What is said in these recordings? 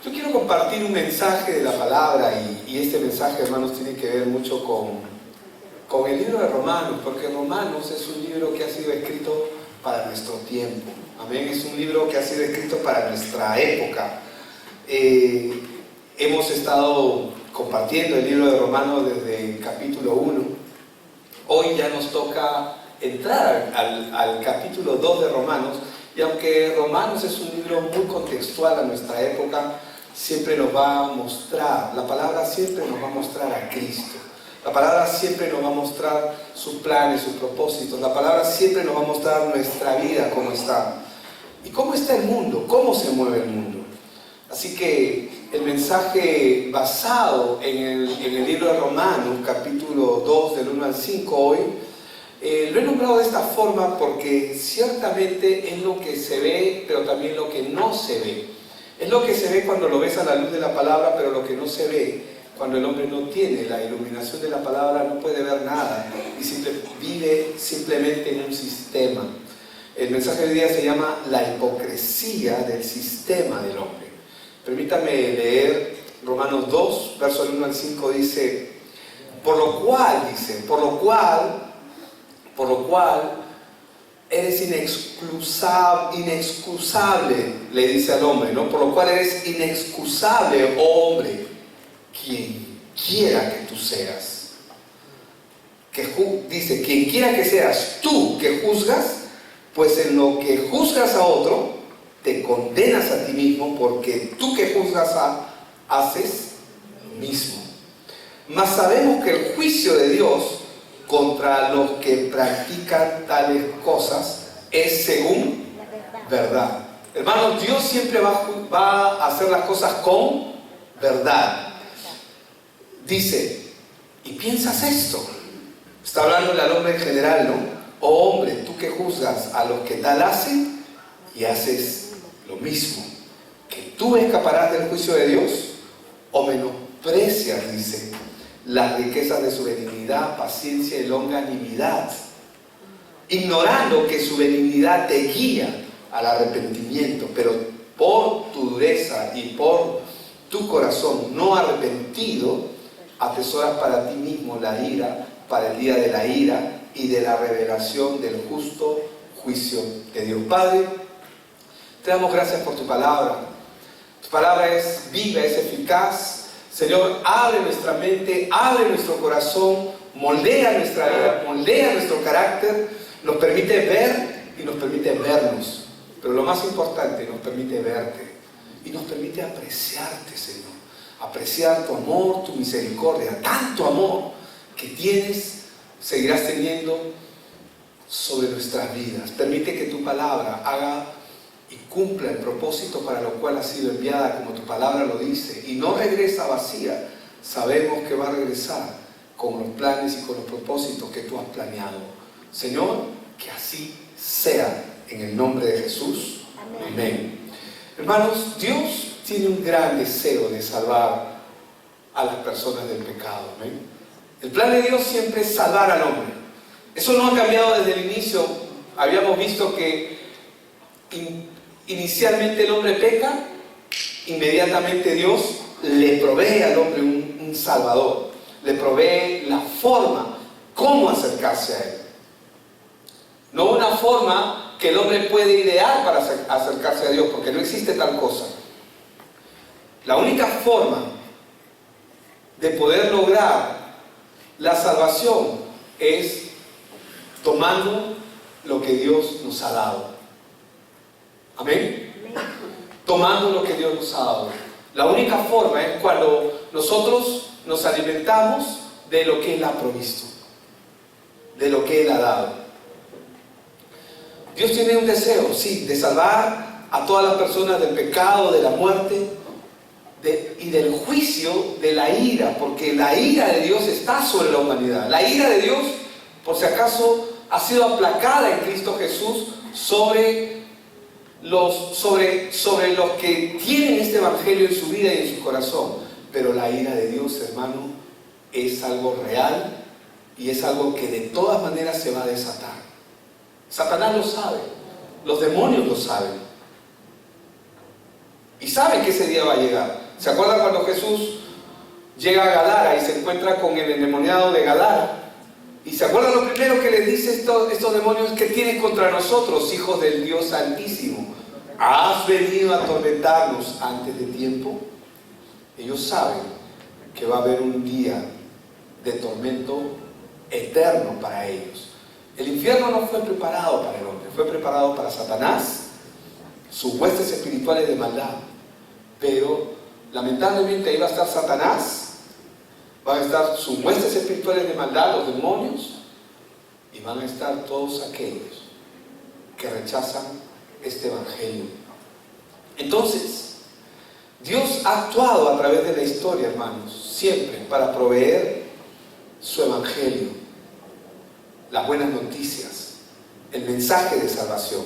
Yo quiero compartir un mensaje de la palabra y este mensaje, hermanos, tiene que ver mucho con el libro de Romanos, porque Romanos es un libro que ha sido escrito para nuestro tiempo. Amén, es un libro que ha sido escrito para nuestra época. Hemos estado compartiendo el libro de Romanos desde el capítulo 1. Hoy ya nos toca entrar al capítulo 2 de Romanos, y aunque Romanos es un libro muy contextual a nuestra época, siempre nos va a mostrar, la palabra siempre nos va a mostrar a Cristo. La palabra siempre nos va a mostrar sus planes, sus propósitos. La palabra siempre nos va a mostrar nuestra vida, cómo está. Y cómo está el mundo, cómo se mueve el mundo. Así que el mensaje basado en el libro de Romanos, capítulo 2, del 1 al 5, hoy, lo he nombrado de esta forma porque ciertamente es lo que se ve, pero también lo que no se ve. Es lo que se ve cuando lo ves a la luz de la palabra, pero lo que no se ve cuando el hombre no tiene la iluminación de la palabra, no puede ver nada y vive simplemente en un sistema. El mensaje de hoy día se llama la hipocresía del sistema del hombre. Permítame leer Romanos 2, versos 1 al 5, dice, por lo cual, eres inexcusable, le dice al hombre, ¿no? Por lo cual eres inexcusable, oh hombre, quien quiera que tú seas. Dice, quien quiera que seas tú que juzgas, pues en lo que juzgas a otro, te condenas a ti mismo, porque tú que juzgas haces lo mismo. Mas sabemos que el juicio de Dios contra los que practican tales cosas es según verdad. Hermanos, Dios siempre va a hacer las cosas con verdad. Dice, ¿y piensas esto? Está hablando al hombre en general, ¿no? Oh hombre, tú que juzgas a los que tal hacen y haces lo mismo, ¿que tú escaparás del juicio de Dios? ¿O menosprecias, dice, las riquezas de su benignidad, paciencia y longanimidad, ignorando que su benignidad te guía al arrepentimiento, pero por tu dureza y por tu corazón no arrepentido, atesoras para ti mismo la ira, para el día de la ira y de la revelación del justo juicio de Dios. Padre, te damos gracias por tu palabra. Tu palabra es viva, es eficaz. Señor, abre nuestra mente, abre nuestro corazón, moldea nuestra vida, moldea nuestro carácter, nos permite ver y nos permite vernos. Pero lo más importante, nos permite verte y nos permite apreciarte, Señor. Apreciar tu amor, tu misericordia, tanto amor que tienes, seguirás teniendo sobre nuestras vidas. Permite que tu palabra haga y cumpla el propósito para lo cual ha sido enviada, como tu palabra lo dice, y no regresa vacía. Sabemos que va a regresar con los planes y con los propósitos que tú has planeado. Señor, que así sea, en el nombre de Jesús. Amén. Amén. Hermanos, Dios tiene un gran deseo de salvar a las personas del pecado. ¿Amén? El plan de Dios siempre es salvar al hombre. Eso no ha cambiado desde el inicio. Habíamos visto que inicialmente el hombre peca, inmediatamente Dios le provee al hombre un salvador, le provee la forma, cómo acercarse a él. No una forma que el hombre puede idear para acercarse a Dios, porque no existe tal cosa. La única forma de poder lograr la salvación es tomando lo que Dios nos ha dado. Amén. Tomando lo que Dios nos ha dado. La única forma es cuando nosotros nos alimentamos de lo que Él ha provisto, de lo que Él ha dado. Dios tiene un deseo, sí, de salvar a todas las personas del pecado, de la muerte y del juicio, de la ira, porque la ira de Dios está sobre la humanidad. La ira de Dios, por si acaso, ha sido aplacada en Cristo Jesús sobre los que tienen este evangelio en su vida y en su corazón. Pero la ira de Dios, hermano, es algo real y es algo que de todas maneras se va a desatar. Satanás lo sabe, los demonios lo saben. Y saben que ese día va a llegar. ¿Se acuerdan cuando Jesús llega a Gadara y se encuentra con el endemoniado de Gadara? ¿Y se acuerdan lo primero que les dice estos demonios que tienen contra nosotros, hijos del Dios Altísimo? ¿Has venido a atormentarnos antes de tiempo? Ellos saben que va a haber un día de tormento eterno para ellos. El infierno no fue preparado para el hombre, fue preparado para Satanás, sus huestes espirituales de maldad. Pero lamentablemente ahí va a estar Satanás, van a estar sus huestes espirituales de maldad, los demonios, y van a estar todos aquellos que rechazan este evangelio. Entonces, Dios ha actuado a través de la historia, hermanos, siempre para proveer su evangelio, las buenas noticias, el mensaje de salvación.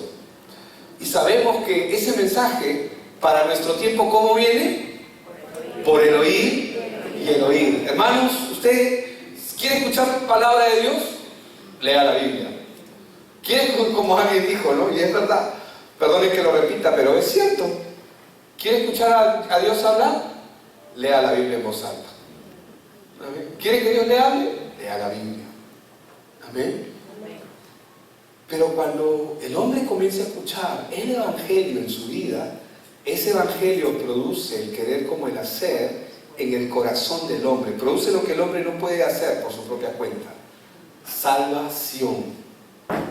Y sabemos que ese mensaje para nuestro tiempo, ¿cómo viene? Por el oír y el oír. Hermanos, ¿usted quiere escuchar palabra de Dios? Lea la Biblia. ¿Quiere, como alguien dijo, ¿no? Y es verdad, perdone que lo repita, pero es cierto. ¿Quiere escuchar a Dios hablar? Lea la Biblia en voz alta. ¿Quiere que Dios le hable? Lea la Biblia. Amén. Pero cuando el hombre comienza a escuchar el evangelio en su vida, ese evangelio produce el querer como el hacer en el corazón del hombre. Produce lo que el hombre no puede hacer por su propia cuenta. Salvación.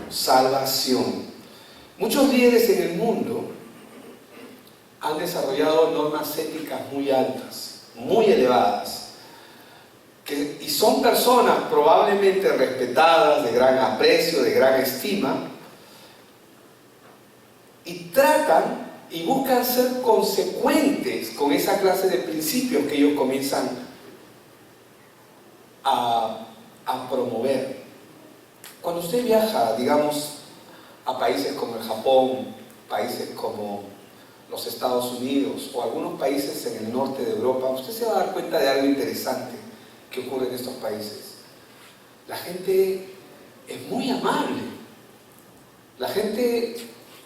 Salvación. Muchos líderes en el mundo han desarrollado normas éticas muy altas, muy elevadas. Y son personas probablemente respetadas, de gran aprecio, de gran estima, y tratan y buscan ser consecuentes con esa clase de principios que ellos comienzan a promover. Cuando usted viaja, digamos, a países como el Japón, países como los Estados Unidos o algunos países en el norte de Europa, usted se va a dar cuenta de algo interesante que ocurre en estos países. La gente es muy amable, la gente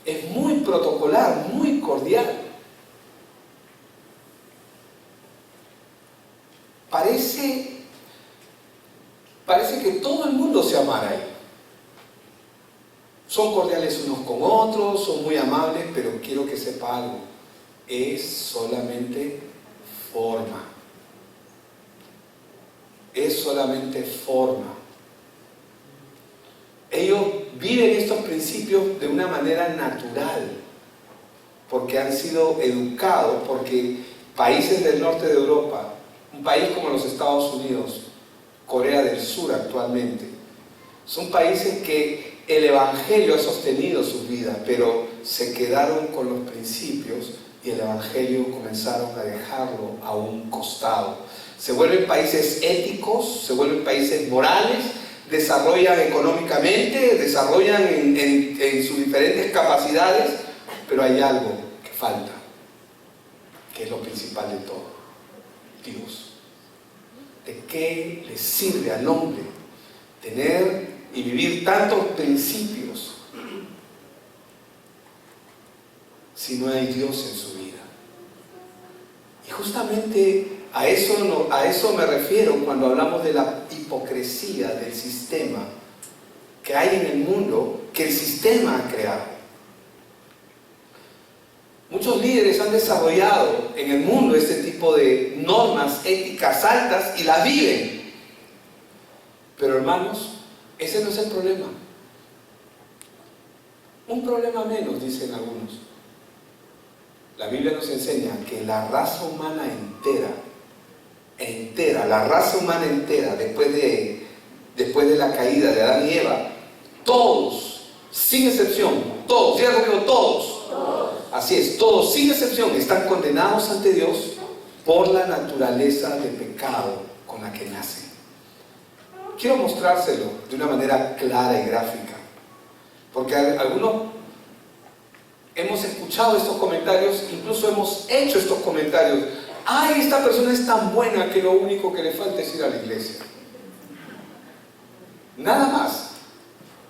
es muy protocolar, muy cordial. Parece que todo el mundo se amara ahí. Son cordiales unos con otros, son muy amables, pero quiero que sepa algo, es solamente forma. Es solamente forma. Ellos viven estos principios de una manera natural, porque han sido educados, porque países del norte de Europa, un país como los Estados Unidos, Corea del Sur actualmente, son países que el evangelio ha sostenido sus vidas, pero se quedaron con los principios y el evangelio comenzaron a dejarlo a un costado. Se vuelven países éticos, se vuelven países morales, desarrollan económicamente, desarrollan en sus diferentes capacidades, pero hay algo que falta, que es lo principal de todo: Dios. ¿De qué le sirve al hombre tener y vivir tantos principios si no hay Dios en su vida? Y justamente a eso me refiero cuando hablamos de la hipocresía del sistema que hay en el mundo, que el sistema ha creado. Muchos líderes han desarrollado en el mundo este tipo de normas éticas altas y las viven. Pero hermanos, ese no es el problema. Un problema menos, dicen algunos. La Biblia nos enseña que la raza humana entera, la raza humana entera, después de la caída de Adán y Eva, todos, sin excepción, todos, diga conmigo, todos. Así es, todos, sin excepción, están condenados ante Dios por la naturaleza de pecado con la que nacen. Quiero mostrárselo de una manera clara y gráfica, porque algunos hemos escuchado estos comentarios, incluso hemos hecho estos comentarios. ¡Ay, esta persona es tan buena que lo único que le falta es ir a la iglesia! Nada más.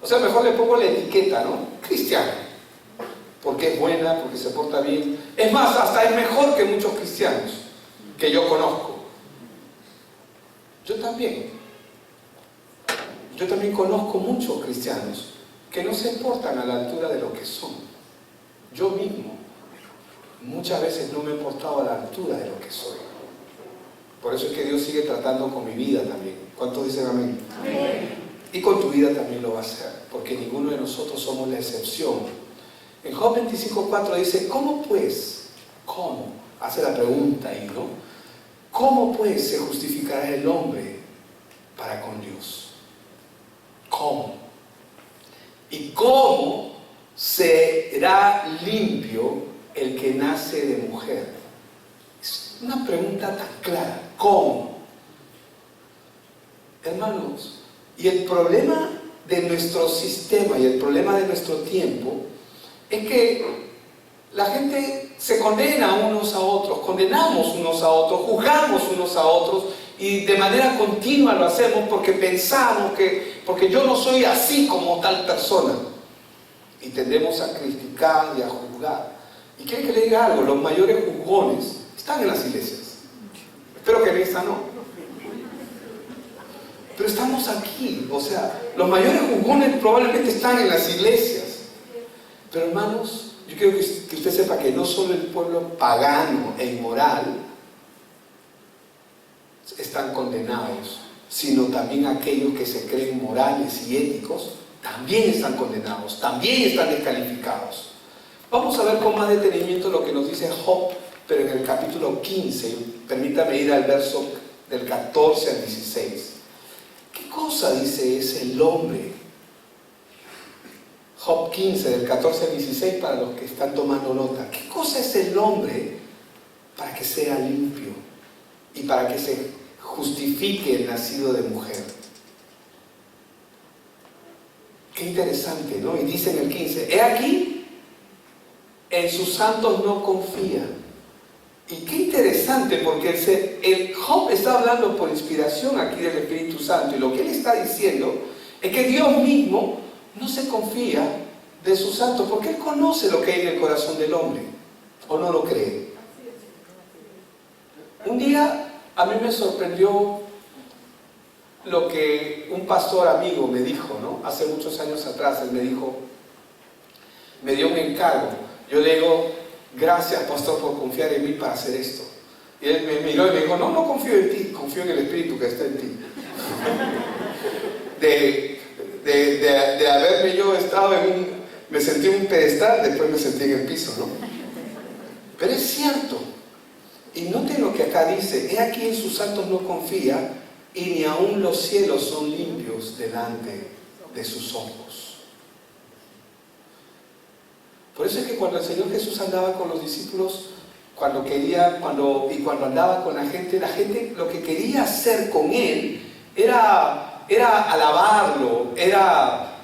O sea, mejor le pongo la etiqueta, ¿no? Cristiano. porque es buena, porque se porta bien. Es más, hasta es mejor que muchos cristianos que yo conozco. Yo también conozco muchos cristianos que no se portan a la altura de lo que son. Yo mismo muchas veces no me he portado a la altura de lo que soy. Por eso es que Dios sigue tratando con mi vida también. ¿Cuántos dicen amén? Amén. Y con tu vida también lo va a hacer, porque ninguno de nosotros somos la excepción. En Job 25:4 dice, ¿cómo pues? ¿Cómo? Hace la pregunta ahí, ¿no? ¿Cómo pues se justificará el hombre para con Dios? ¿Cómo? ¿Y cómo será limpio el que nace de mujer? Es una pregunta tan clara. ¿Cómo? Hermanos, y el problema de nuestro sistema y el problema de nuestro tiempo es que la gente se condena unos a otros, condenamos unos a otros, juzgamos unos a otros y de manera continua lo hacemos porque pensamos porque yo no soy así como tal persona, y tendemos a criticar y a juzgar. Y quiero que le diga algo, los mayores juzgones están en las iglesias. Espero que en esta no. Pero estamos aquí, o sea, los mayores juzgones probablemente están en las iglesias. Pero hermanos, yo quiero que usted sepa que no solo el pueblo pagano e inmoral están condenados, sino también aquellos que se creen morales y éticos también están condenados, también están descalificados. Vamos a ver con más detenimiento lo que nos dice Job, pero en el capítulo 15, permítame ir al verso del 14 al 16. ¿Qué cosa dice es el hombre? Job 15, del 14 al 16, para los que están tomando nota. ¿Qué cosa es el hombre para que sea limpio y para que se justifique el nacido de mujer? Qué interesante, ¿no? Y dice en el 15, he aquí, en sus santos no confía. Y qué interesante, porque el Job está hablando por inspiración aquí del Espíritu Santo, y lo que él está diciendo es que Dios mismo no se confía de sus santos, porque Él conoce lo que hay en el corazón del hombre, ¿o no lo cree? Un día a mí me sorprendió lo que un pastor amigo me dijo, ¿no? Hace muchos años atrás. Él me dijo, me dio un encargo. Yo le digo, gracias pastor por confiar en mí para hacer esto. Y él me miró y me dijo, no confío en ti, confío en el Espíritu que está en ti. De haberme yo estado me sentí en un pedestal, después me sentí en el piso, ¿no? Pero es cierto. Y noten lo que acá dice, he aquí en sus santos no confía, y ni aun los cielos son limpios delante de sus ojos. Por eso es que cuando el Señor Jesús andaba con los discípulos, cuando andaba con la gente lo que quería hacer con Él era alabarlo, era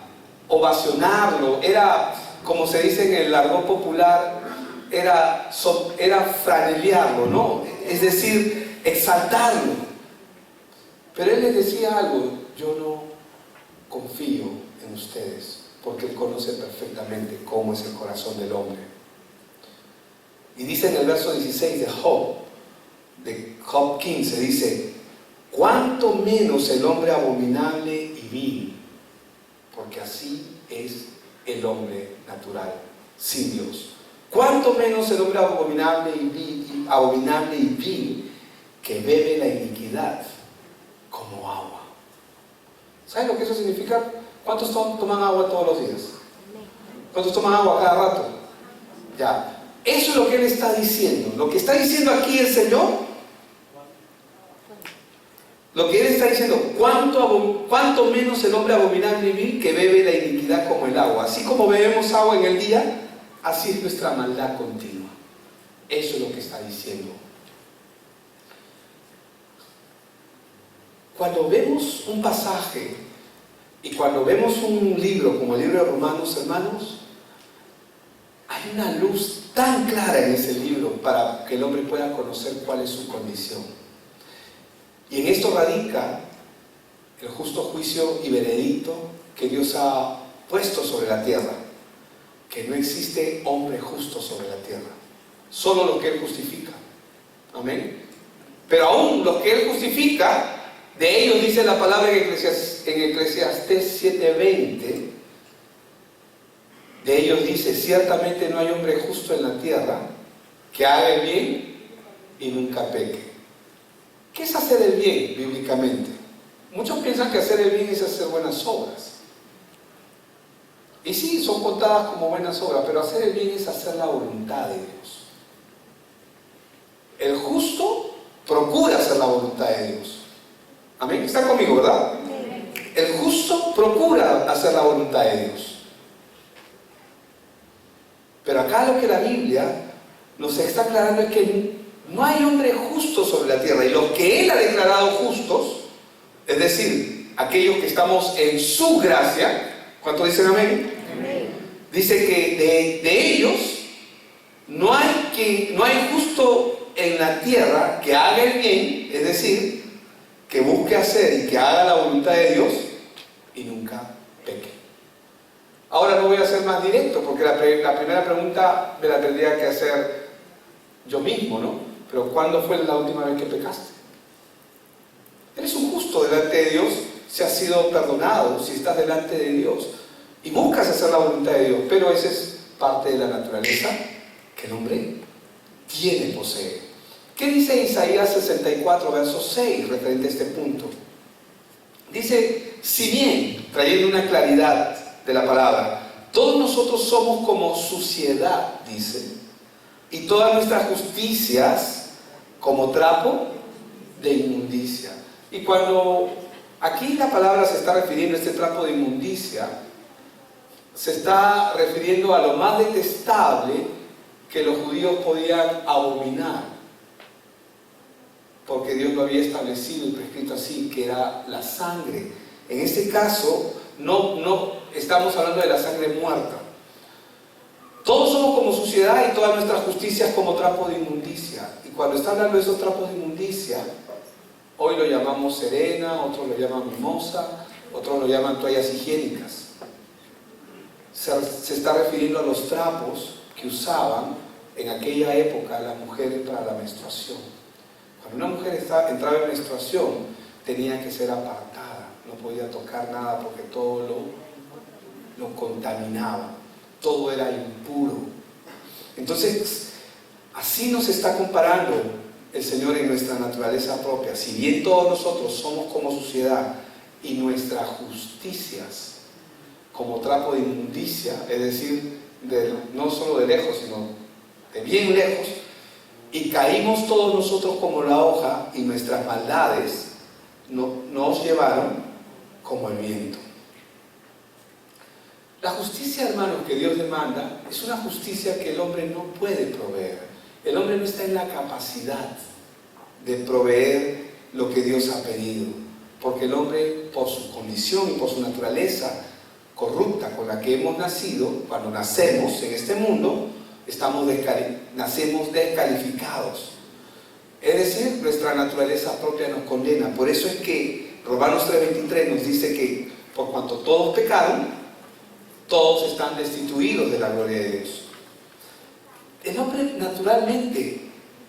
ovacionarlo, era, como se dice en el argot popular, era franelearlo, ¿no? Es decir, exaltarlo. Pero Él les decía algo, yo no confío en ustedes, porque Él conoce perfectamente cómo es el corazón del hombre. Y dice en el verso 16 de Job 15, dice, cuánto menos el hombre abominable y vil, porque así es el hombre natural, sin Dios. Cuánto menos el hombre abominable y vil, que bebe la iniquidad como agua. ¿Saben lo que eso significa? ¿Cuántos toman agua todos los días? ¿Cuántos toman agua cada rato? Ya. Eso es lo que Él está diciendo. Lo que está diciendo aquí el Señor, lo que Él está diciendo, cuánto menos el hombre abominable y vil, que bebe la iniquidad como el agua. Así como bebemos agua en el día, así es nuestra maldad continua. Eso es lo que está diciendo. Cuando vemos un pasaje y cuando vemos un libro como el libro de Romanos, hermanos, hay una luz tan clara en ese libro para que el hombre pueda conocer cuál es su condición. Y en esto radica el justo juicio y veredicto que Dios ha puesto sobre la tierra. que no existe hombre justo sobre la tierra, solo lo que Él justifica. Amén. Pero aún los que Él justifica, de ellos dice la palabra en Eclesiastés 7:20, de ellos dice: ciertamente no hay hombre justo en la tierra que haga el bien y nunca peque. ¿Qué es hacer el bien bíblicamente? Muchos piensan que hacer el bien es hacer buenas obras. Y sí, son contadas como buenas obras, pero hacer el bien es hacer la voluntad de Dios. El justo procura hacer la voluntad de Dios. Amén. ¿Están conmigo, verdad? El justo procura hacer la voluntad de Dios. Pero acá lo que la Biblia nos está aclarando es que no hay hombre justo sobre la tierra. Y los que Él ha declarado justos, es decir, aquellos que estamos en su gracia, ¿cuántos dicen amén? Amén. Dice que de ellos no hay justo en la tierra que haga el bien, es decir, que busque hacer y que haga la voluntad de Dios y nunca peque. Ahora no voy a ser más directo, porque la primera pregunta me la tendría que hacer yo mismo, ¿no? Pero ¿cuándo fue la última vez que pecaste? Eres un justo delante de Dios si has sido perdonado, si estás delante de Dios y buscas hacer la voluntad de Dios, pero esa es parte de la naturaleza que el hombre tiene, posee. ¿Qué dice Isaías 64, verso 6, referente a este punto? Dice: si bien, trayendo una claridad de la palabra, todos nosotros somos como suciedad, dice, y todas nuestras justicias como trapo de inmundicia. Y cuando aquí la palabra se está refiriendo a este trapo de inmundicia, se está refiriendo a lo más detestable que los judíos podían abominar, porque Dios lo había establecido y prescrito así, que era la sangre. En este caso, no estamos hablando de la sangre muerta. Todos somos como suciedad y todas nuestras justicias como trapo de inmundicia. Y cuando está hablando de esos trapos de inmundicia, hoy lo llamamos serena, otros lo llaman mimosa, otros lo llaman toallas higiénicas. Se está refiriendo a los trapos que usaban en aquella época las mujeres para la menstruación. Cuando una mujer entraba en menstruación, tenía que ser apartada, no podía tocar nada porque todo lo contaminaba, todo era impuro. Entonces, así nos está comparando el Señor en nuestra naturaleza propia. Si bien todos nosotros somos como suciedad y nuestras justicias como trapo de inmundicia, es decir, no solo de lejos, sino de bien lejos, y caímos todos nosotros como la hoja y nuestras maldades nos llevaron como el viento. La justicia, hermanos, que Dios demanda es una justicia que el hombre no puede proveer. El hombre no está en la capacidad de proveer lo que Dios ha pedido, porque el hombre, por su condición y por su naturaleza corrupta con la que hemos nacido, cuando nacemos en este mundo, nacemos descalificados. Es decir, nuestra naturaleza propia nos condena. Por eso es que Romanos 3:23 nos dice que por cuanto todos pecaron, todos están destituidos de la gloria de Dios. El hombre naturalmente,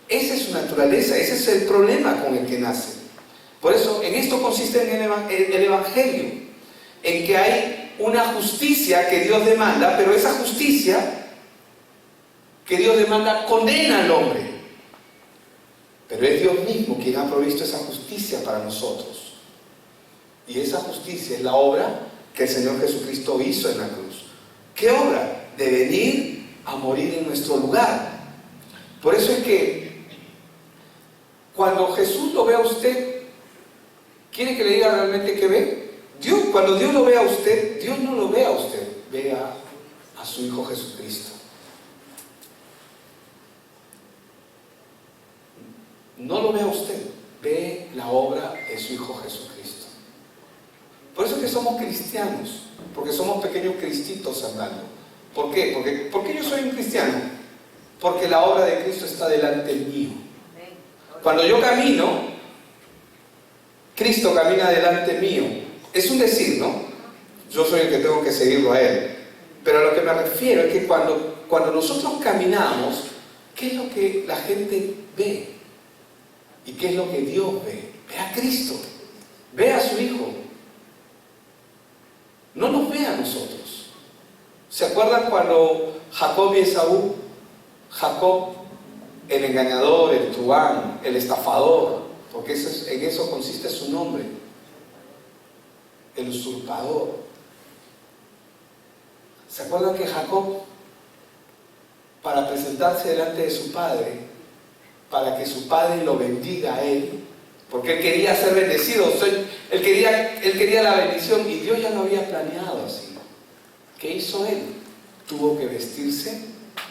esa es su naturaleza, ese es el problema con el que nace. Por eso en esto consiste en el Evangelio, en que hay una justicia que Dios demanda, pero esa justicia que Dios demanda condena al hombre. Pero es Dios mismo quien ha provisto esa justicia para nosotros. Y esa justicia es la obra que el Señor Jesucristo hizo en la cruz. ¿Qué obra? De venir a morir en nuestro lugar. Por eso es que cuando Jesús lo ve a usted, ¿quiere que le diga realmente qué ve? Cuando Dios lo ve a usted, Dios no lo ve a usted, ve a su Hijo Jesucristo. No lo ve a usted, ve la obra de su Hijo Jesucristo. Por eso es que somos cristianos, porque somos pequeños cristitos andando. ¿Por qué? ¿Por qué yo soy un cristiano? Porque la obra de Cristo está delante mío. Cuando yo camino, Cristo camina delante mío. Es un decir, ¿no? Yo soy el que tengo que seguirlo a Él. Pero a lo que me refiero es que cuando nosotros caminamos, ¿qué es lo que la gente ve? ¿Y qué es lo que Dios ve? Ve a Cristo, ve a su Hijo. No nos ve a nosotros. ¿Se acuerdan cuando Jacob y Esaú? Jacob, el engañador, el truán, el estafador, porque en eso consiste su nombre, el usurpador. ¿Se acuerdan que Jacob, para presentarse delante de su padre, para que su padre lo bendiga a él, porque él quería ser bendecido, él quería la bendición y Dios ya lo había planeado así? ¿Qué hizo él? Tuvo que vestirse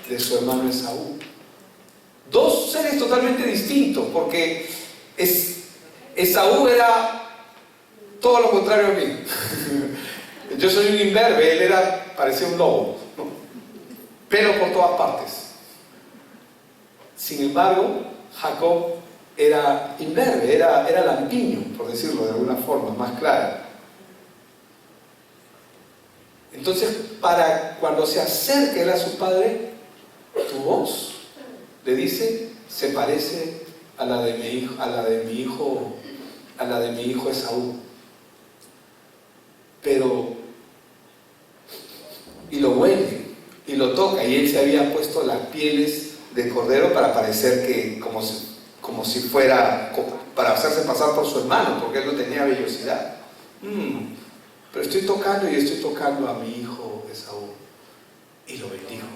de su hermano Esaú. Dos seres totalmente distintos, porque Esaú era todo lo contrario a mí. Yo soy un imberbe, él parecía un lobo, ¿no? Pelo por todas partes. Sin embargo, Jacob era imberbe, era lampiño, por decirlo de alguna forma más clara. Entonces, para cuando se acerque él a su padre, tu voz le dice, se parece a la de mi hijo Esaú. Pero, y lo huele, y lo toca, y él se había puesto las pieles de cordero para parecer que, como si fuera, para hacerse pasar por su hermano, porque él no tenía vellosidad. Pero estoy tocando a mi hijo Esaú, y lo bendijo.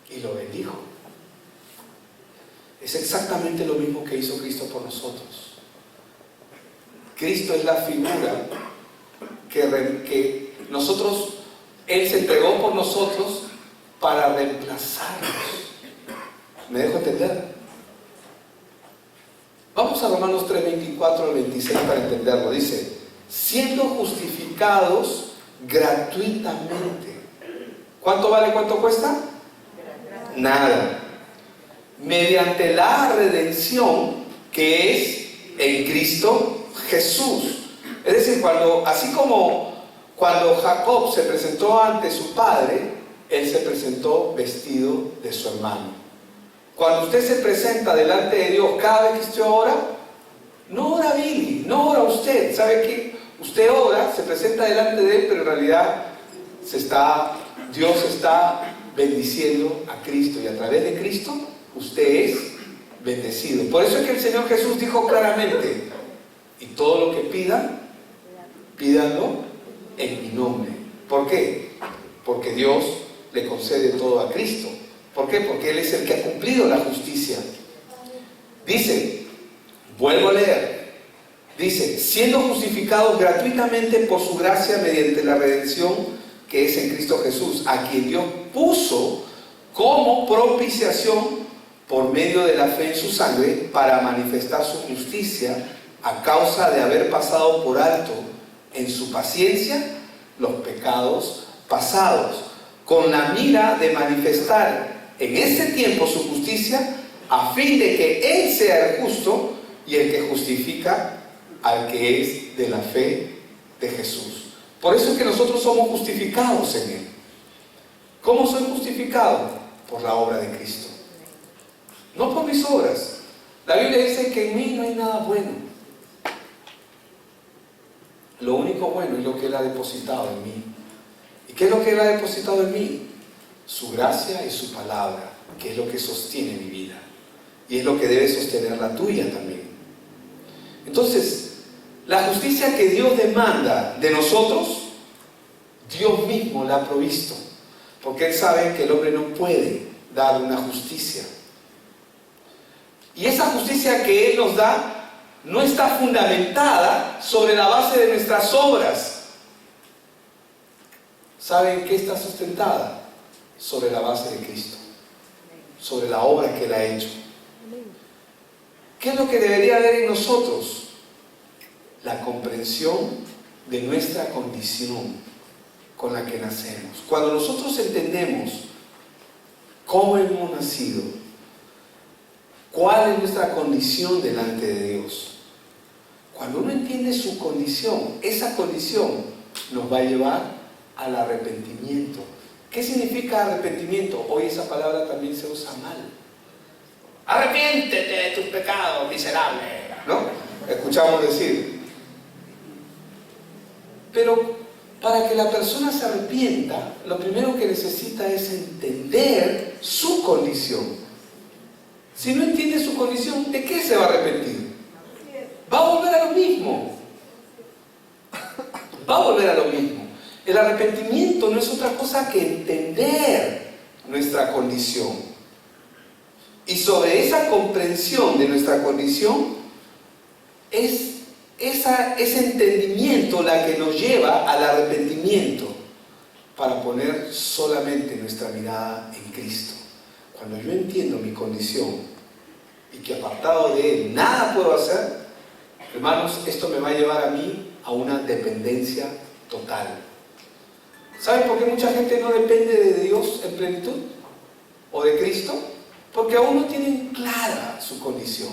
Y lo bendijo. Es exactamente lo mismo que hizo Cristo por nosotros. Cristo es la figura que nosotros, Él se entregó por nosotros para reemplazarnos. ¿Me dejo entender? Vamos a Romanos 3, 24 al 26 para entenderlo. Dice, siendo justificados gratuitamente. ¿Cuánto vale? ¿Cuánto cuesta? Nada. Mediante la redención que es en Cristo Jesús. Es decir, así como cuando Jacob se presentó ante su padre, él se presentó vestido de su hermano. Cuando usted se presenta delante de Dios, cada vez que usted ora, no ora Billy, no ora usted. ¿Sabe qué? Usted ora, se presenta delante de él, pero en realidad Dios está bendiciendo a Cristo, y a través de Cristo usted es bendecido. Por eso es que el Señor Jesús dijo claramente, y todo lo que pidan, pídanlo en mi nombre. ¿Por qué? Porque Dios le concede todo a Cristo. ¿Por qué? Porque Él es el que ha cumplido la justicia. Dice, vuelvo a leer, dice, siendo justificados gratuitamente por su gracia mediante la redención que es en Cristo Jesús, a quien Dios puso como propiciación por medio de la fe en su sangre para manifestar su justicia a causa de haber pasado por alto en su paciencia los pecados pasados, con la mira de manifestar en este tiempo su justicia, a fin de que Él sea el justo y el que justifica al que es de la fe de Jesús. Por eso es que nosotros somos justificados en Él. ¿Cómo soy justificado? Por la obra de Cristo, no por mis obras. La Biblia dice que en mí no hay nada bueno. Lo único bueno es lo que Él ha depositado en mí. ¿Y qué es lo que Él ha depositado en mí? Su gracia y su palabra, que es lo que sostiene mi vida. Y es lo que debe sostener la tuya también. Entonces, la justicia que Dios demanda de nosotros, Dios mismo la ha provisto. Porque Él sabe que el hombre no puede dar una justicia. Y esa justicia que Él nos da no está fundamentada sobre la base de nuestras obras. ¿Saben qué está sustentada? Sobre la base de Cristo, sobre la obra que Él ha hecho. ¿Qué es lo que debería haber en nosotros? La comprensión de nuestra condición con la que nacemos. Cuando nosotros entendemos cómo hemos nacido, cuál es nuestra condición delante de Dios, cuando uno entiende su condición, esa condición nos va a llevar al arrepentimiento. ¿Qué significa arrepentimiento? Hoy esa palabra también se usa mal. Arrepiéntete de tus pecados, miserable, ¿no? Escuchamos decir. Pero para que la persona se arrepienta, lo primero que necesita es entender su condición. Si no entiende su condición, ¿de qué se va a arrepentir? Va a volver a lo mismo. Va a volver a lo mismo. El arrepentimiento no es otra cosa que entender nuestra condición. Y sobre esa comprensión de nuestra condición, es ese entendimiento la que nos lleva al arrepentimiento para poner solamente nuestra mirada en Cristo. Cuando yo entiendo mi condición y que apartado de Él nada puedo hacer, hermanos, esto me va a llevar a mí a una dependencia total. ¿Saben por qué mucha gente no depende de Dios en plenitud? ¿O de Cristo? Porque aún no tienen clara su condición.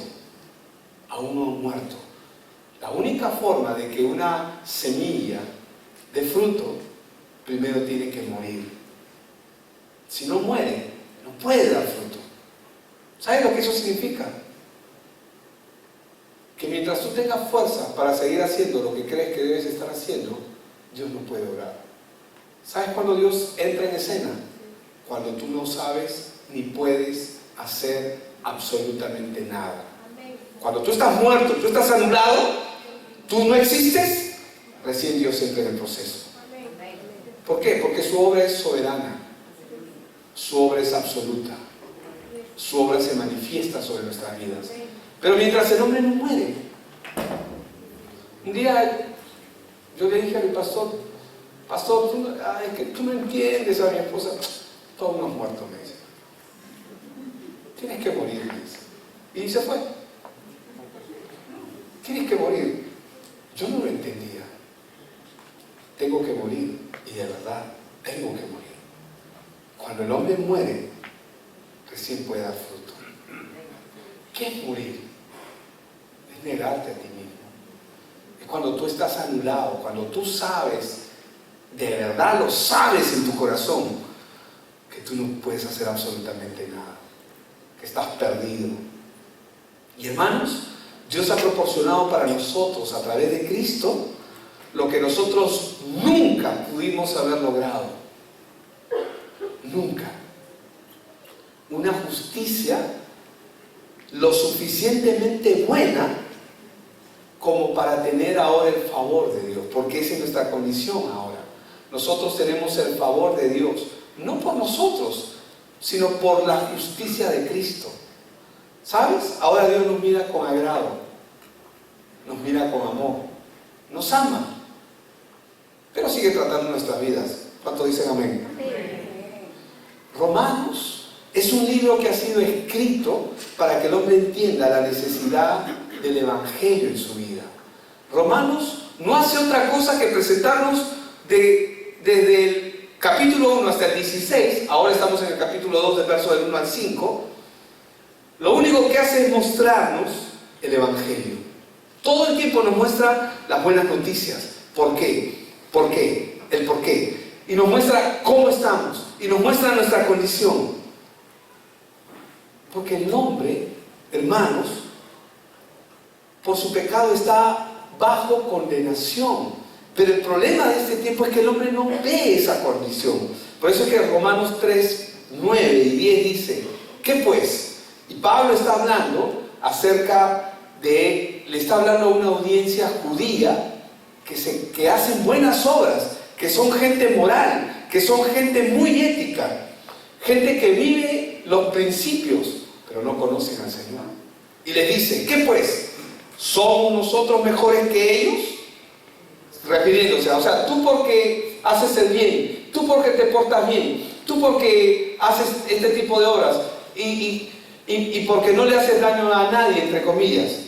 Aún no han muerto. La única forma de que una semilla dé fruto, primero tiene que morir. Si no muere, no puede dar fruto. ¿Sabes lo que eso significa? Que mientras tú tengas fuerza para seguir haciendo lo que crees que debes estar haciendo, Dios no puede obrar. ¿Sabes cuándo Dios entra en escena? Cuando tú no sabes ni puedes hacer absolutamente nada. Cuando tú estás muerto, tú estás anulado, tú no existes, recién Dios entra en el proceso. ¿Por qué? Porque su obra es soberana, su obra es absoluta, su obra se manifiesta sobre nuestras vidas. Pero mientras el hombre no muere, un día yo le dije a mi pastor, tú no entiendes a mi esposa, todos unos muertos, me dice. Tienes que morir, me dice. Y se fue. Tienes que morir. Yo no lo entendía. Tengo que morir. Y de verdad, tengo que morir. Cuando el hombre muere, recién puede dar fruto. ¿Qué es morir? Es negarte a ti mismo. Es cuando tú estás anulado, cuando tú sabes, de verdad lo sabes en tu corazón, que tú no puedes hacer absolutamente nada, que estás perdido. Y hermanos, Dios ha proporcionado para nosotros, a través de Cristo, lo que nosotros nunca pudimos haber logrado. Nunca. Una justicia lo suficientemente buena como para tener ahora el favor de Dios, porque esa es nuestra condición ahora. Nosotros tenemos el favor de Dios, no por nosotros, sino por la justicia de Cristo. ¿Sabes? Ahora Dios nos mira con agrado, nos mira con amor, nos ama, pero sigue tratando nuestras vidas. ¿Cuántos dicen amén? Romanos es un libro que ha sido escrito para que el hombre entienda la necesidad del Evangelio en su vida. Romanos no hace otra cosa que presentarnos desde el capítulo 1 hasta el 16, ahora estamos en el capítulo 2 del verso del 1 al 5, lo único que hace es mostrarnos el Evangelio. Todo el tiempo nos muestra las buenas noticias. ¿Por qué? ¿Por qué? El por qué. Y nos muestra cómo estamos. Y nos muestra nuestra condición. Porque el hombre, hermanos, por su pecado está bajo condenación. Pero el problema de este tiempo es que el hombre no ve esa condición. Por eso es que Romanos 3, 9 y 10 dice, ¿qué pues? Y Pablo está hablando le está hablando a una audiencia judía que hacen buenas obras, que son gente moral, que son gente muy ética, gente que vive los principios, pero no conocen al Señor. Y les dice, ¿qué pues? ¿Somos nosotros mejores que ellos? Refiriéndose, o sea, tú porque haces el bien, tú porque te portas bien, tú porque haces este tipo de obras y porque no le haces daño a nadie, entre comillas.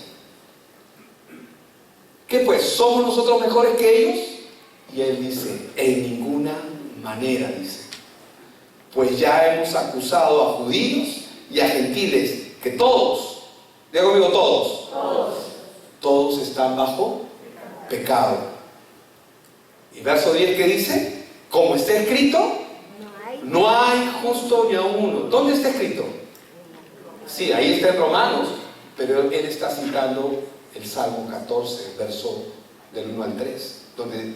¿Qué pues? ¿Somos nosotros mejores que ellos? Y él dice, en ninguna manera, dice. Pues ya hemos acusado a judíos y a gentiles, que todos, diga conmigo todos están bajo pecado. Y verso 10, ¿qué dice? Como está escrito, no hay justo ni a uno. ¿Dónde está escrito? Sí, ahí está en Romanos, pero él está citando el Salmo 14, verso del 1 al 3, donde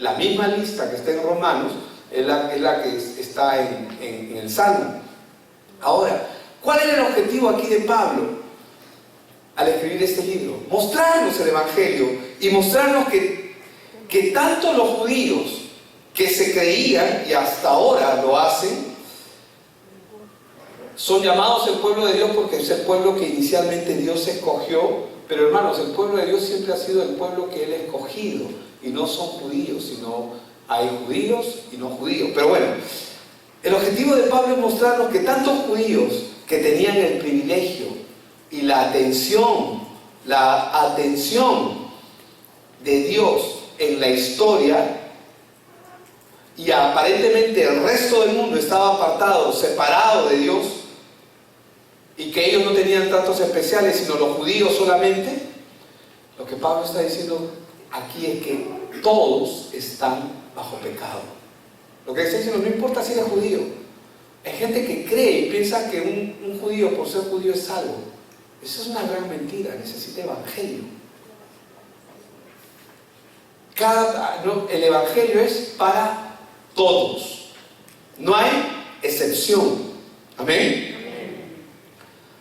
la misma lista que está en Romanos es la que está en el Salmo. Ahora, ¿cuál era el objetivo aquí de Pablo al escribir este libro? Mostrarnos el Evangelio y mostrarnos que tanto los judíos que se creían y hasta ahora lo hacen, son llamados el pueblo de Dios porque es el pueblo que inicialmente Dios escogió. Pero hermanos, el pueblo de Dios siempre ha sido el pueblo que Él ha escogido, y no son judíos, sino hay judíos y no judíos. Pero bueno, el objetivo de Pablo es mostrarnos que tantos judíos que tenían el privilegio y la atención de Dios en la historia, y aparentemente el resto del mundo estaba apartado, separado de Dios, y que ellos no tenían tratos especiales, sino los judíos solamente. Lo que Pablo está diciendo aquí es que todos están bajo pecado. Lo que está diciendo, no importa si eres judío. Hay gente que cree y piensa que un judío por ser judío es salvo. Eso es una gran mentira, necesita evangelio. El evangelio es para todos. No hay excepción. Amén.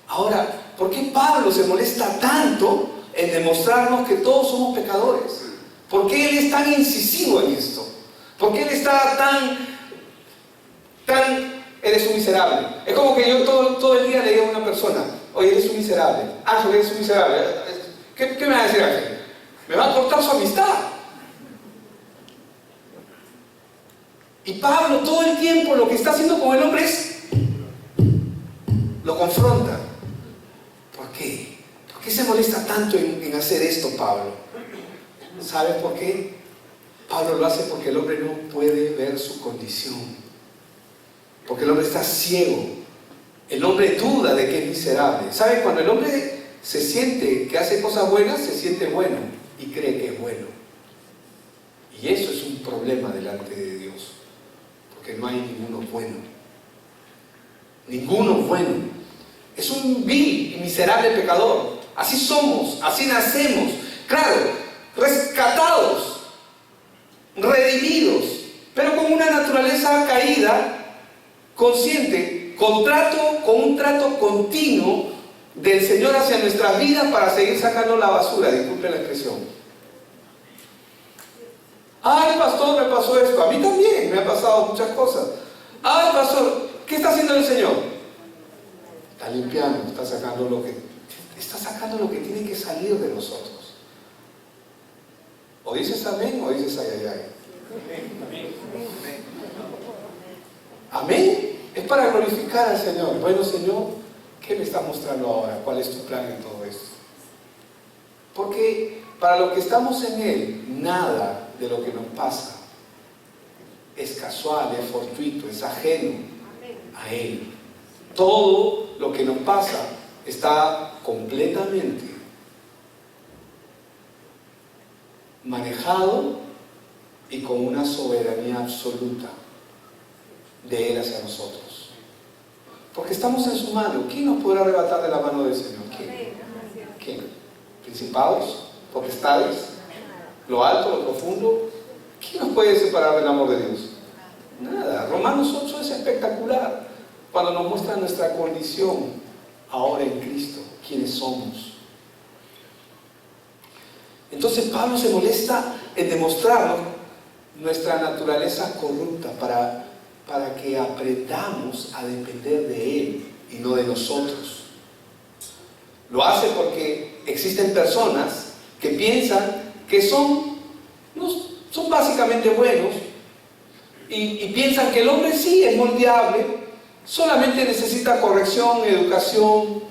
Ahora, ¿por qué Pablo se molesta tanto en demostrarnos que todos somos pecadores? ¿Por qué él es tan incisivo en esto? ¿Por qué él está tan eres un miserable? Es como que yo todo el día le digo a una persona, oye, eres un miserable. Ángel, eres un miserable. ¿Qué me va a decir Ángel? Me va a cortar su amistad. Y Pablo todo el tiempo lo que está haciendo con el hombre es lo confronta. ¿Por qué? ¿Por qué se molesta tanto en hacer esto Pablo? ¿Sabes por qué? Pablo lo hace porque el hombre no puede ver su condición. Porque el hombre está ciego. El hombre duda de que es miserable. ¿Sabe? Cuando el hombre se siente que hace cosas buenas, se siente bueno y cree que es bueno. Y eso es un problema delante de Dios. Porque no hay ninguno bueno. Ninguno bueno. Es un vil y miserable pecador. Así somos, así nacemos. Claro, rescatados, redimidos, pero con una naturaleza caída, consciente, con un trato continuo del Señor hacia nuestras vidas para seguir sacando la basura, disculpen la expresión. Ay, pastor, me pasó esto. A mí también me ha pasado muchas cosas. Ay, pastor, ¿qué está haciendo el Señor? Está limpiando, está sacando lo que tiene que salir de nosotros. O dices amén o dices ay, ay, ay. Amén. Amén. Es para glorificar al Señor. Bueno, Señor, ¿qué me estás mostrando ahora? ¿Cuál es tu plan en todo esto? Porque para los que estamos en Él, nada de lo que nos pasa es casual, es fortuito, es ajeno a Él. Todo lo que nos pasa está completamente manejado y con una soberanía absoluta de Él hacia nosotros. Porque estamos en su mano. ¿Quién nos podrá arrebatar de la mano del Señor? ¿Quién? ¿Principados? ¿Potestades? ¿Lo alto? ¿Lo profundo? ¿Quién nos puede separar del amor de Dios? Nada. Romanos 8 es espectacular cuando nos muestra nuestra condición ahora en Cristo, quiénes somos. Entonces Pablo se molesta en demostrarnos nuestra naturaleza corrupta para que aprendamos a depender de Él y no de nosotros. Lo hace porque existen personas que piensan que son básicamente buenos y piensan que el hombre sí es moldeable, solamente necesita corrección, educación,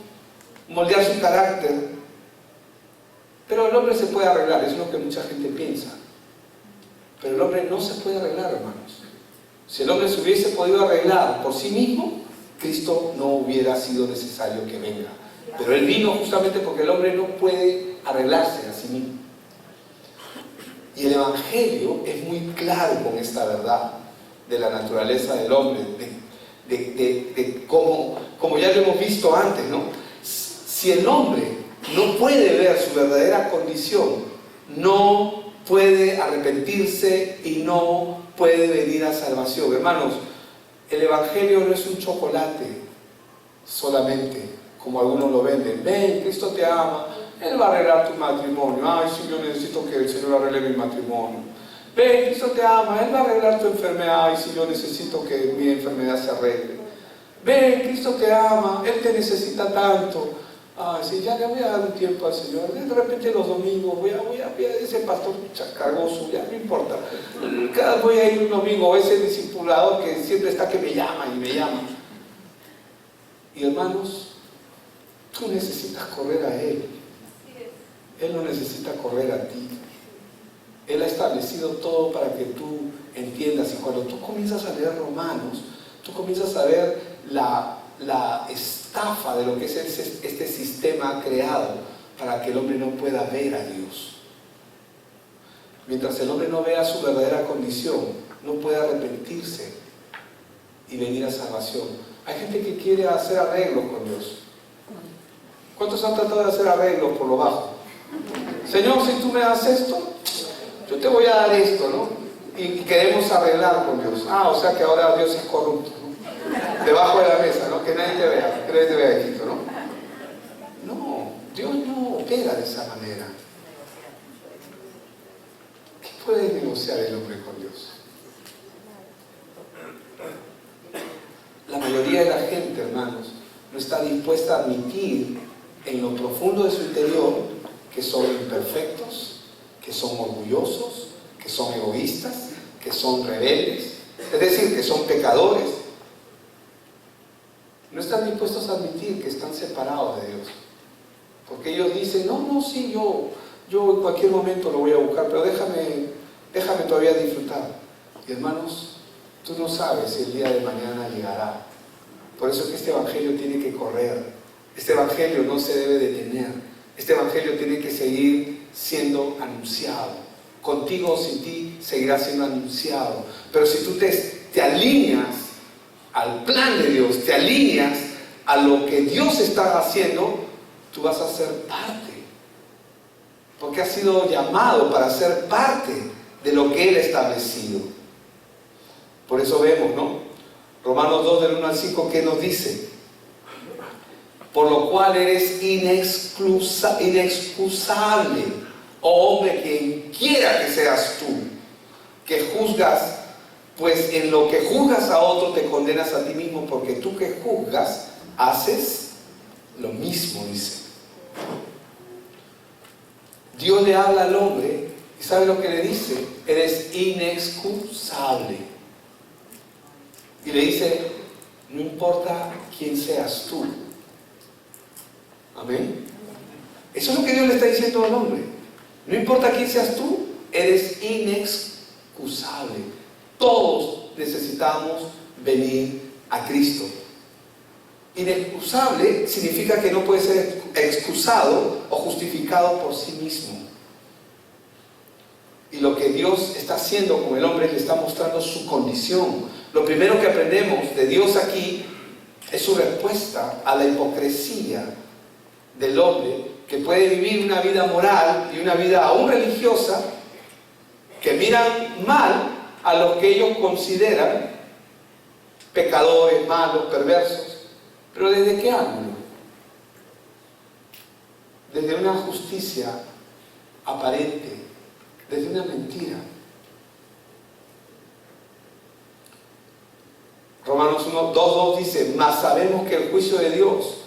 moldear su carácter. Pero el hombre se puede arreglar, es lo que mucha gente piensa. Pero el hombre no se puede arreglar, hermanos. Si el hombre se hubiese podido arreglar por sí mismo, Cristo no hubiera sido necesario que venga. Pero Él vino justamente porque el hombre no puede arreglarse a sí mismo. Y el Evangelio es muy claro con esta verdad. de la naturaleza del hombre, de como ya lo hemos visto antes, ¿no? Si el hombre no puede ver su verdadera condición, no puede arrepentirse y no puede venir a salvación. Hermanos, el Evangelio no es un chocolate solamente, como algunos lo venden. Ven, Cristo te ama, Él va a arreglar tu matrimonio. Ay, sí, yo necesito que el Señor arregle mi matrimonio. Ven, Cristo te ama, Él va a arreglar tu enfermedad. Ay, sí, yo necesito que mi enfermedad se arregle. Ven, Cristo te ama, Él te necesita tanto. Ay, sí, ya le voy a dar un tiempo al Señor. De repente los domingos voy a ese pastor chacargoso, ya no importa. Voy a ir un domingo a ese discipulador que siempre está que me llama y me llama. Y hermanos, tú necesitas correr a Él. Él no necesita correr a ti. Él ha establecido todo para que tú entiendas. Y cuando tú comienzas a leer Romanos, tú comienzas a ver la estafa de lo que es este sistema creado para que el hombre no pueda ver a Dios. Mientras el hombre no vea su verdadera condición, no puede arrepentirse y venir a salvación. Hay gente que quiere hacer arreglos con Dios. ¿Cuántos han tratado de hacer arreglos por lo bajo? Señor, si tú me das esto, yo te voy a dar esto, ¿no? Y queremos arreglar con Dios. O sea que ahora Dios es corrupto, ¿no? Debajo de la mesa, ¿no? Que nadie te vea, que nadie te vea Egipto, ¿no? No, Dios no opera de esa manera. ¿Qué puede negociar el hombre con Dios? La mayoría de la gente, hermanos, no está dispuesta a admitir en lo profundo de su interior que son imperfectos, que son orgullosos, que son egoístas, que son rebeldes, es decir, que son pecadores. No están dispuestos a admitir que están separados de Dios, porque ellos dicen, no, sí, yo en cualquier momento lo voy a buscar, pero déjame todavía disfrutar. Y hermanos, tú no sabes si el día de mañana llegará. Por eso es que este Evangelio tiene que correr. Este Evangelio no se debe detener. Este Evangelio tiene que seguir siendo anunciado. Contigo o sin ti seguirá siendo anunciado. Pero si tú te alineas al plan de Dios, te alineas a lo que Dios está haciendo, tú vas a ser parte. Porque has sido llamado para ser parte de lo que Él ha establecido. Por eso vemos, ¿no? Romanos 2 del 1 al 5, ¿qué nos dice? Por lo cual eres inexcusable, oh hombre, quien quiera que seas tú, que juzgas, pues en lo que juzgas a otro te condenas a ti mismo, porque tú que juzgas haces lo mismo, dice. Dios le habla al hombre y ¿sabe lo que le dice? Eres inexcusable. Y le dice, no importa quién seas tú. Amén. Eso es lo que Dios le está diciendo al hombre. No importa quién seas tú, eres inexcusable. Todos necesitamos venir a Cristo. Inexcusable significa que no puede ser excusado o justificado por sí mismo. Y lo que Dios está haciendo con el hombre le está mostrando su condición. Lo primero que aprendemos de Dios aquí es su respuesta a la hipocresía del hombre que puede vivir una vida moral y una vida aún religiosa, que miran mal a los que ellos consideran pecadores, malos, perversos. ¿Pero desde qué ángulo? Desde una justicia aparente, desde una mentira. Romanos 2:2 dice, mas sabemos que el juicio de Dios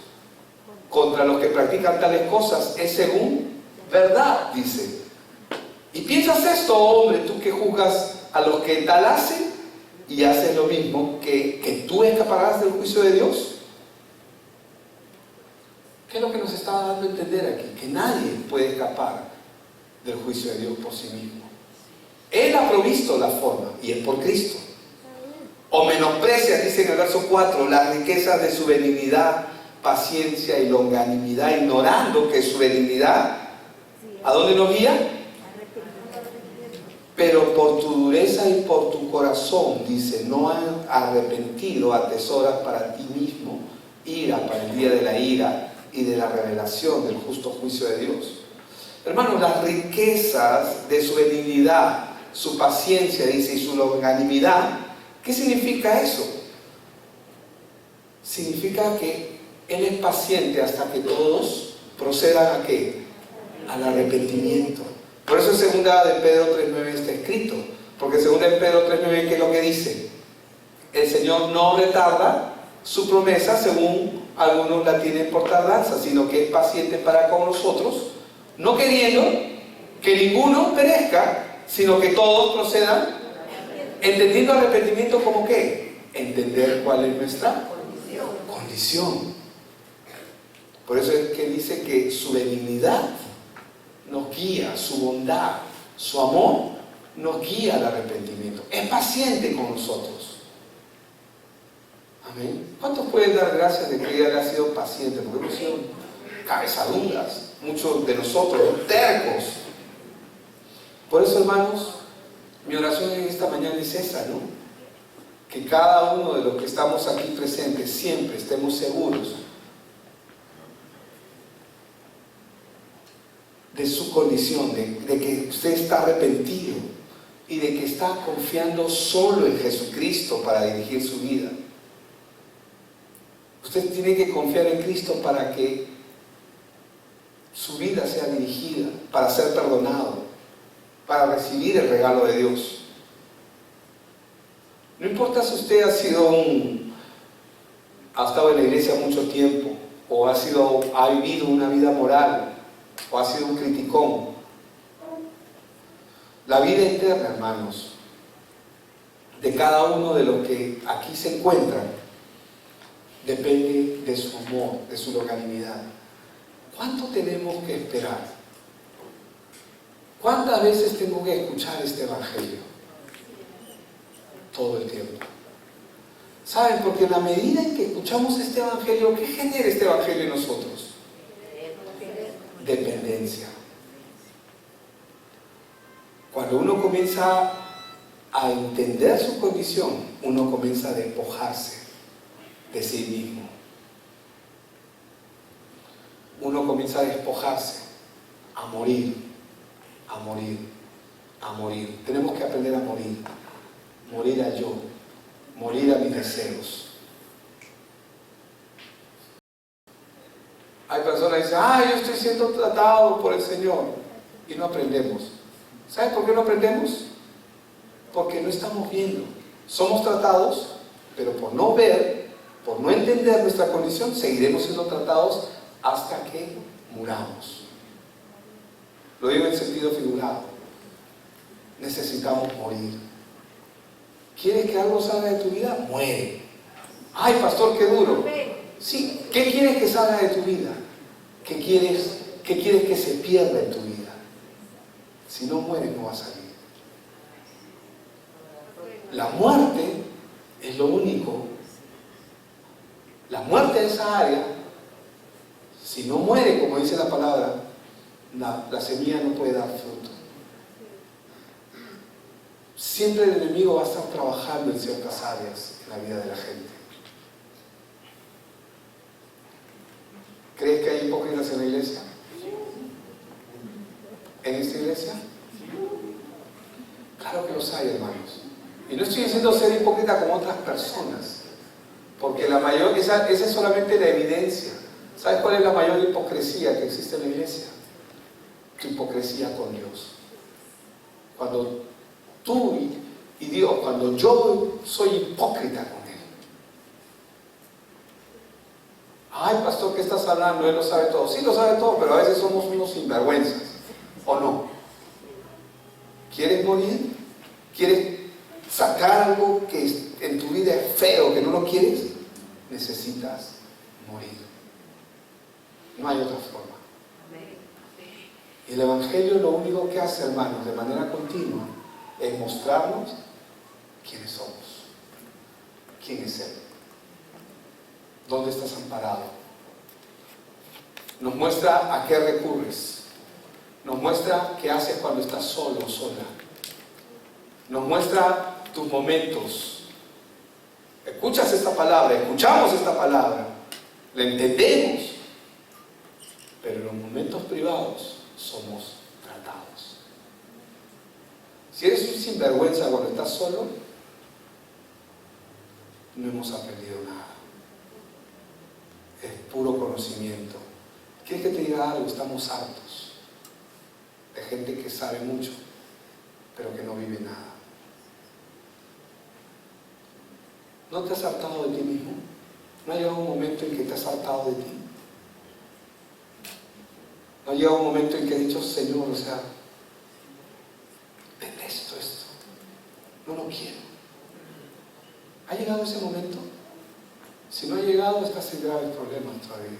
contra los que practican tales cosas es según verdad, dice. Y piensas esto, hombre, tú que juzgas a los que tal hacen y haces lo mismo, que tú escaparás del juicio de Dios. ¿Qué es lo que nos está dando a entender aquí? Que nadie puede escapar del juicio de Dios por sí mismo. Él ha provisto la forma y es por Cristo. O menosprecia, dice en el verso 4, las riquezas de su benignidad, paciencia y longanimidad, ignorando que su benignidad, ¿a dónde nos guía? pero por tu dureza y por tu corazón, dice, no han arrepentido, atesoras para ti mismo ira para el día de la ira y de la revelación del justo juicio de Dios. Hermanos, las riquezas de su benignidad, su paciencia, dice, y su longanimidad, ¿qué significa eso? Significa que Él es paciente hasta que todos procedan ¿a qué? Al arrepentimiento. Por eso en 2 de Pedro 3:9 está escrito, porque en 2 de Pedro 3:9, ¿qué es lo que dice? El Señor no retarda su promesa, según algunos la tienen por tardanza, sino que es paciente para con nosotros, no queriendo que ninguno perezca, sino que todos procedan, entendiendo arrepentimiento como ¿qué? Entender cuál es nuestra condición. Por eso es que dice que su benignidad nos guía, su bondad, su amor nos guía al arrepentimiento. Es paciente con nosotros. Amén. ¿Cuántos pueden dar gracias de que Él ha sido paciente? Porque hemos sido cabezaduras, muchos de nosotros, tercos. Por eso, hermanos, mi oración en esta mañana es esa, ¿no? Que cada uno de los que estamos aquí presentes siempre estemos seguros de su condición, de que usted está arrepentido y de que está confiando solo en Jesucristo para dirigir su vida. Usted tiene que confiar en Cristo para que su vida sea dirigida, para ser perdonado, para recibir el regalo de Dios. No importa si usted ha estado en la iglesia mucho tiempo, o ha vivido una vida moral, o ha sido un criticón. La vida eterna, hermanos, de cada uno de los que aquí se encuentran, depende de su amor, de su longanimidad. ¿Cuánto tenemos que esperar? ¿Cuántas veces tengo que escuchar este evangelio? Todo el tiempo. ¿Saben? Porque en la medida en que escuchamos este evangelio, ¿qué genera este evangelio en nosotros? Dependencia. Cuando uno comienza a entender su condición, uno comienza a despojarse de sí mismo. Uno comienza a despojarse, a morir, a morir, a morir. Tenemos que aprender a morir. Morir a yo, morir a mis deseos. Hay personas que dicen, yo estoy siendo tratado por el Señor, y no aprendemos. ¿Saben por qué no aprendemos? Porque no estamos viendo. Somos tratados, pero por no ver, por no entender nuestra condición, seguiremos siendo tratados hasta que muramos. Lo digo en sentido figurado. Necesitamos morir. ¿Quieres que algo salga de tu vida? Muere. Ay, pastor, qué duro. Sí, ¿qué quieres que salga de tu vida? ¿Qué quieres que se pierda en tu vida? Si no mueres, no va a salir. La muerte es lo único. La muerte de esa área, si no muere, como dice la palabra, la semilla no puede dar fruto. Siempre el enemigo va a estar trabajando en ciertas áreas en la vida de la gente. ¿Crees que hay hipócritas en la iglesia? ¿En esta iglesia? Claro que los hay, hermanos. Y no estoy diciendo ser hipócrita como otras personas, porque esa es solamente la evidencia. ¿Sabes cuál es la mayor hipocresía que existe en la iglesia? Tu hipocresía con Dios. Cuando tú y Dios, cuando yo soy hipócrita con Él. Ay, pastor, ¿qué estás hablando? Él lo sabe todo. Sí, lo sabe todo, pero a veces somos unos sinvergüenzas. ¿O no? ¿Quieres morir? ¿Quieres sacar algo que en tu vida es feo, que no lo quieres? Necesitas morir. No hay otra forma. Y el Evangelio lo único que hace, hermanos, de manera continua, es mostrarnos quiénes somos. ¿Quién es Él? ¿Dónde estás amparado? Nos muestra a qué recurres. Nos muestra qué haces cuando estás solo o sola. nos muestra tus momentos. Escuchas esta palabra, escuchamos esta palabra, la entendemos, pero en los momentos privados somos tratados. Si eres un sinvergüenza cuando estás solo, no hemos aprendido nada. Es puro conocimiento. ¿Quieres que te diga algo? Estamos hartos de gente que sabe mucho, pero que no vive nada. ¿No te has hartado de ti mismo? ¿No ha llegado un momento en que te has hartado de ti? ¿No ha llegado un momento en que has dicho, Señor, detesto esto, no lo quiero? ¿Ha llegado ese momento? Si no ha llegado, estás en graves problemas todavía.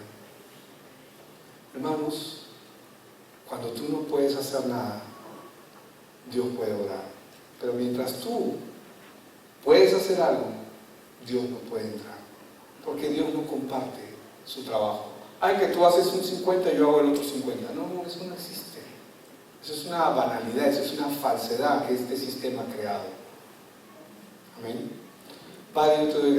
Hermanos, cuando tú no puedes hacer nada, Dios puede orar. Pero mientras tú puedes hacer algo, Dios no puede entrar. Porque Dios no comparte su trabajo. Ay, que tú haces un 50 y yo hago el otro 50. No, eso no existe. Eso es una banalidad, eso es una falsedad que este sistema ha creado. Amén. Padre, yo te doy gracias.